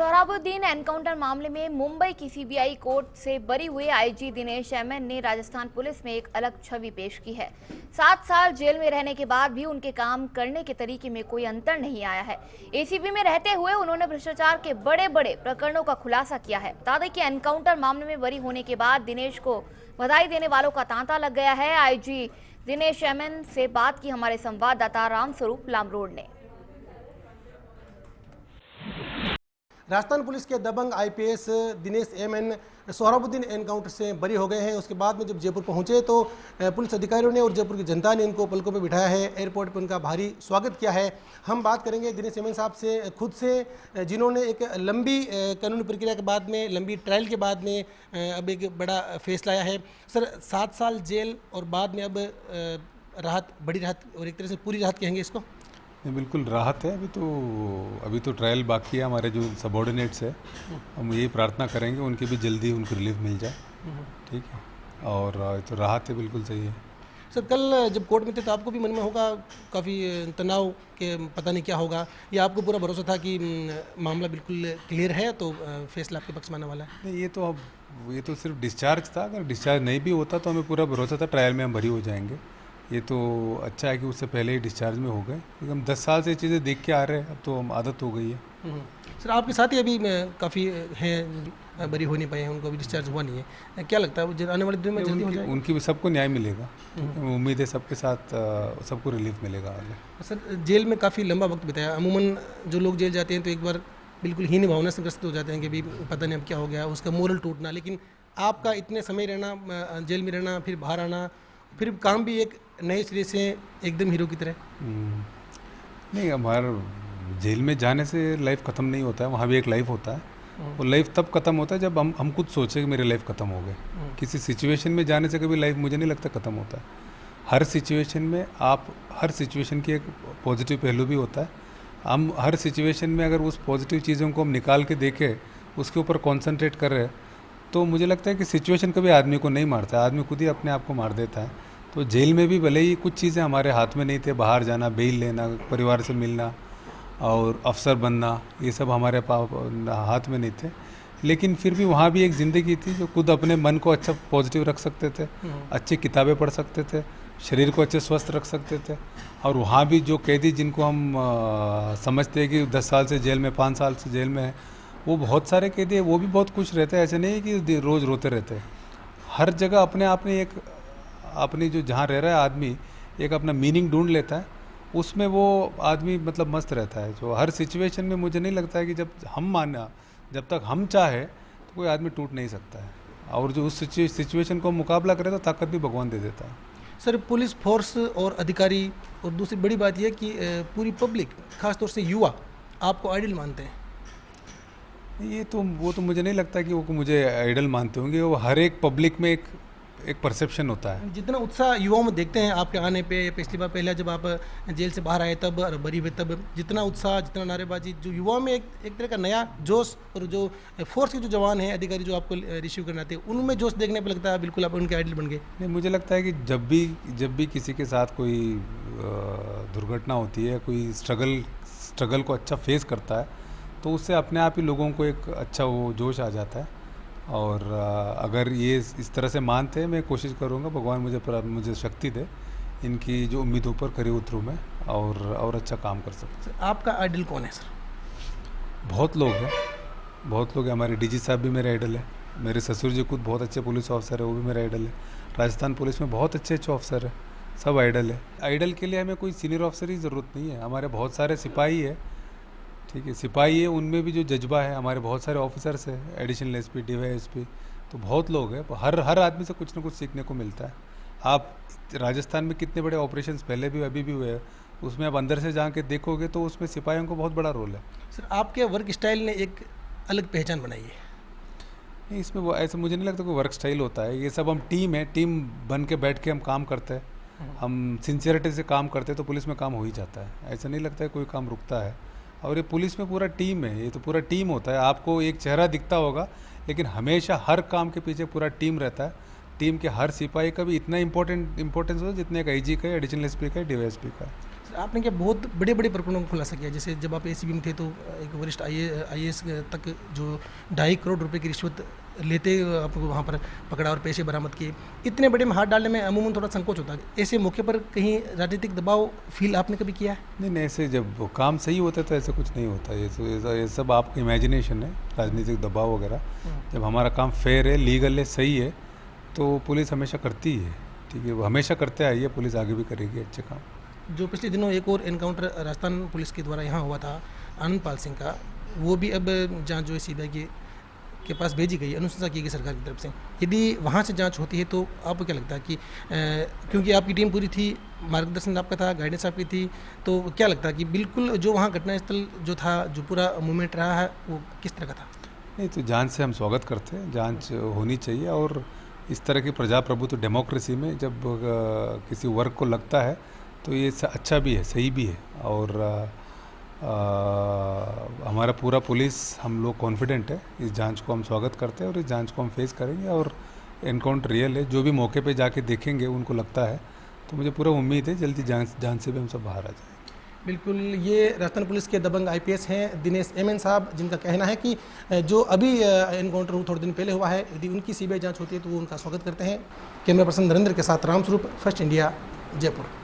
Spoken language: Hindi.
सोहराबुद्दीन एनकाउंटर मामले में मुंबई की सीबीआई कोर्ट से बरी हुए आईजी दिनेश एमएन ने राजस्थान पुलिस में एक अलग छवि पेश की है। 7 साल जेल में रहने के बाद भी उनके काम करने के तरीके में कोई अंतर नहीं आया है। एसीबी में रहते हुए उन्होंने भ्रष्टाचार के बड़े बड़े प्रकरणों का खुलासा किया है। बता दें कि एनकाउंटर मामले में बरी होने के बाद दिनेश को बधाई देने वालों का तांता लग गया है। आईजी दिनेश एमएन से बात की हमारे संवाददाता रामस्वरूप लामरोड ने। राजस्थान पुलिस के दबंग IPS Dinesh MN Sohrabuddin encounter से बरी हो गए हैं। उसके बाद में जब जयपुर पहुंचे तो पुलिस अधिकारियों ने और जयपुर की जनता ने इनको पलकों पे बिठाया है। एयरपोर्ट पर उनका भारी स्वागत किया है। हम बात करेंगे दिनेश एमएन साहब से खुद से, जिन्होंने एक लंबी कानूनी प्रक्रिया के बाद में, लंबी ट्रायल के बाद में अब एक बड़ा फैसला आया है। सर, 7 साल जेल और बाद में अब राहत, बड़ी राहत और एक तरह से पूरी राहत कहेंगे इसको? नहीं, बिल्कुल राहत है। अभी तो ट्रायल बाकी है। हमारे जो सबॉर्डिनेट्स है, हम यही प्रार्थना करेंगे उनकी भी जल्दी उनको रिलीफ मिल जाए। ठीक है, और तो राहत है, बिल्कुल सही है। सर, कल जब कोर्ट में थे तो आपको भी मन में होगा काफ़ी तनाव के पता नहीं क्या होगा, या आपको पूरा भरोसा था कि मामला बिल्कुल क्लियर है तो फैसला आपके पक्ष में आने वाला है? नहीं, ये तो सिर्फ डिस्चार्ज था। अगर डिस्चार्ज नहीं भी होता तो हमें पूरा भरोसा था ट्रायल में हम भरी हो जाएंगे। ये तो अच्छा है कि उससे पहले ही डिस्चार्ज में हो गए, क्योंकि हम 10 साल से ये चीज़ें देख के आ रहे हैं। अब तो हम आदत हो गई है। सर, आपके साथ ही अभी काफ़ी हैं बरी हो नहीं पाए हैं, उनको अभी डिस्चार्ज हुआ नहीं है। क्या लगता है आने वाले दिन में जल्दी हो जाएगा? उनकी भी सबको न्याय मिलेगा। उम्मीद है सबके साथ सबको रिलीफ मिलेगा। सर, जेल में काफ़ी लंबा वक्त बिताया। अमूमन जो लोग जेल जाते हैं तो एक बार बिल्कुल हीन भावना से ग्रस्त हो जाते हैं कि अभी पता नहीं अब क्या हो गया, उसका मोरल टूटना। लेकिन आपका इतने समय रहना, जेल में रहना, फिर बाहर आना, फिर काम भी एक नए सिरे से एकदम हीरो की तरह। नहीं, हमारा जेल में जाने से लाइफ ख़त्म नहीं होता है। वहाँ भी एक लाइफ होता है। वो लाइफ तब ख़त्म होता है जब हम खुद सोचे कि मेरी लाइफ ख़त्म हो गई। किसी सिचुएशन में जाने से कभी लाइफ, मुझे नहीं लगता, ख़त्म होता है। हर सिचुएशन में हर सिचुएशन की एक पॉजिटिव पहलू भी होता है। हम हर सिचुएशन में अगर उस पॉजिटिव चीज़ों को हम निकाल के देखें, उसके ऊपर कॉन्सेंट्रेट कर रहे हैं, तो मुझे लगता है कि सिचुएशन कभी आदमी को नहीं मारता है, आदमी खुद ही अपने आप को मार देता है। तो जेल में भी भले ही कुछ चीज़ें हमारे हाथ में नहीं थे, बाहर जाना, बेल लेना, परिवार से मिलना और अफसर बनना, ये सब हमारे हाथ में नहीं थे, लेकिन फिर भी वहाँ भी एक ज़िंदगी थी जो खुद अपने मन को अच्छा पॉजिटिव रख सकते थे, अच्छी किताबें पढ़ सकते थे, शरीर को अच्छे स्वस्थ रख सकते थे। और वहाँ भी जो कैदी जिनको हम समझते हैं कि 10 साल से जेल में, 5 साल से जेल में है, वो बहुत सारे कैदी है, वो भी बहुत खुश रहते हैं। ऐसे नहीं है कि रोज़ रोते रहते हैं। हर जगह अपने आप में एक अपनी जो जहाँ रह रहा है आदमी, एक अपना मीनिंग ढूंढ लेता है, उसमें वो आदमी मतलब मस्त रहता है। जो हर सिचुएशन में मुझे नहीं लगता है कि जब तक हम चाहे तो कोई आदमी टूट नहीं सकता है। और जो उस सिचुएशन को मुकाबला करे तो ताकत भी भगवान दे देता है। सर, पुलिस फोर्स और अधिकारी, और दूसरी बड़ी बात यह कि पूरी पब्लिक, खासतौर से युवा, आपको आइडल मानते हैं। वो तो मुझे नहीं लगता कि वो मुझे आइडल मानते होंगे। वो हर एक पब्लिक में एक परसेप्शन होता है। जितना उत्साह युवाओं में देखते हैं आपके आने पे, पिछली बार पहले जब आप जेल से बाहर आए तब और बरी हुए तब, जितना उत्साह, जितना नारेबाजी, जो युवाओं में एक तरह का नया जोश, और जो फोर्स के जो जवान हैं, अधिकारी जो आपको रिसीव करने आते हैं, उनमें जोश देखने पर लगता है बिल्कुल आप उनके आइडल बन गए। नहीं, मुझे लगता है कि जब भी किसी के साथ कोई दुर्घटना होती है, कोई स्ट्रगल को अच्छा फेस करता है, तो उससे अपने आप ही लोगों को एक अच्छा वो जोश आ जाता है। और अगर ये इस तरह से मानते हैं, मैं कोशिश करूँगा भगवान मुझे शक्ति दे, इनकी जो उम्मीदों पर खरे उतरूँ मैं और अच्छा काम कर सकूँ। आपका आइडल कौन है सर? बहुत लोग हैं। हमारे डीजी साहब भी मेरे आइडल है। मेरे ससुर जी खुद बहुत अच्छे पुलिस ऑफिसर है, वो भी मेरा आइडल है। राजस्थान पुलिस में बहुत अच्छे ऑफिसर है, सब आइडल है। आइडल के लिए हमें कोई सीनियर ऑफिसर की ज़रूरत नहीं है। हमारे बहुत सारे सिपाही है, ठीक है, सिपाही है, उनमें भी जो जज्बा है। हमारे बहुत सारे ऑफिसर्स हैं, एडिशनल एसपी, डीवाईएसपी, तो बहुत लोग हैं। हर आदमी से कुछ ना कुछ सीखने को मिलता है। आप राजस्थान में कितने बड़े ऑपरेशंस पहले भी अभी भी हुए हैं, उसमें आप अंदर से जाके देखोगे तो उसमें सिपाहियों को बहुत बड़ा रोल है। सर, आपके वर्क स्टाइल ने एक अलग पहचान बनाई है। नहीं, इसमें वो ऐसा मुझे नहीं लगता कोई वर्क स्टाइल होता है। ये सब हम टीम बन के बैठ के हम काम करते हैं, हम सिंसियरिटी से काम करते हैं, तो पुलिस में काम हो ही जाता है। ऐसा नहीं लगता है कोई काम रुकता है। और ये पुलिस में पूरा टीम है, ये तो पूरा टीम होता है। आपको एक चेहरा दिखता होगा, लेकिन हमेशा हर काम के पीछे पूरा टीम रहता है। टीम के हर सिपाही का भी इतना इंपॉर्टेंस होता है जितना एक आईजी का, एडिशनल एसपी का, डीवाईएसपी का। आपने क्या बहुत बड़े बड़े प्रकरणों को खुलासा किया, जैसे जब आप एसीबी में थे तो एक वरिष्ठ आईएएस तक जो 2.5 करोड़ रुपए की रिश्वत लेते आपको वहाँ पर पकड़ा और पैसे बरामद किए। इतने बड़े में हाथ डालने में अमूमन थोड़ा संकोच होता है, ऐसे मौके पर कहीं राजनीतिक दबाव फील आपने कभी किया है? नहीं, ऐसे जब वो काम सही होता है तो ऐसे कुछ नहीं होता, ये सब आपकी इमेजिनेशन है, राजनीतिक दबाव वगैरह। जब हमारा काम फेयर है, लीगल है, सही है, तो पुलिस हमेशा करती है। ठीक है, वो हमेशा करते आई है, पुलिस आगे भी करेगी अच्छे काम। जो पिछले दिनों एक और एनकाउंटर राजस्थान पुलिस के द्वारा यहाँ हुआ था आनंदपाल सिंह का, वो भी अब जांच जो है सीबीआई के पास भेजी गई, अनुशंसा की गई सरकार की तरफ से। यदि वहाँ से जांच होती है तो आपको क्या लगता है कि क्योंकि आपकी टीम पूरी थी, मार्गदर्शन आपका था, गाइडेंस आपकी थी, तो क्या लगता है कि बिल्कुल जो वहाँ घटनास्थल जो था, जो पूरा मूवमेंट रहा है, वो किस तरह का था? नहीं, तो जांच से हम स्वागत करते हैं, जांच होनी चाहिए। और इस तरह की प्रजाप्रभुत्व डेमोक्रेसी में जब किसी वर्ग को लगता है तो ये अच्छा भी है, सही भी है। और हमारा पूरा पुलिस, हम लोग कॉन्फिडेंट है, इस जांच को हम स्वागत करते हैं और इस जांच को हम फेस करेंगे। और एनकाउंटर रियल है, जो भी मौके पे जाके देखेंगे उनको लगता है, तो मुझे पूरा उम्मीद है जल्दी जांच से भी हम सब बाहर आ जाएंगे। बिल्कुल, ये राजस्थान पुलिस के दबंग आईपीएस हैं दिनेश एमएन साहब, जिनका कहना है कि जो अभी एनकाउंटर थोड़े दिन पहले हुआ है, यदि उनकी सीबीआई जांच होती है तो वो उनका स्वागत करते हैं। कैमरा पर्सन नरेंद्र के साथ रामस्वरूप, फर्स्ट इंडिया, जयपुर।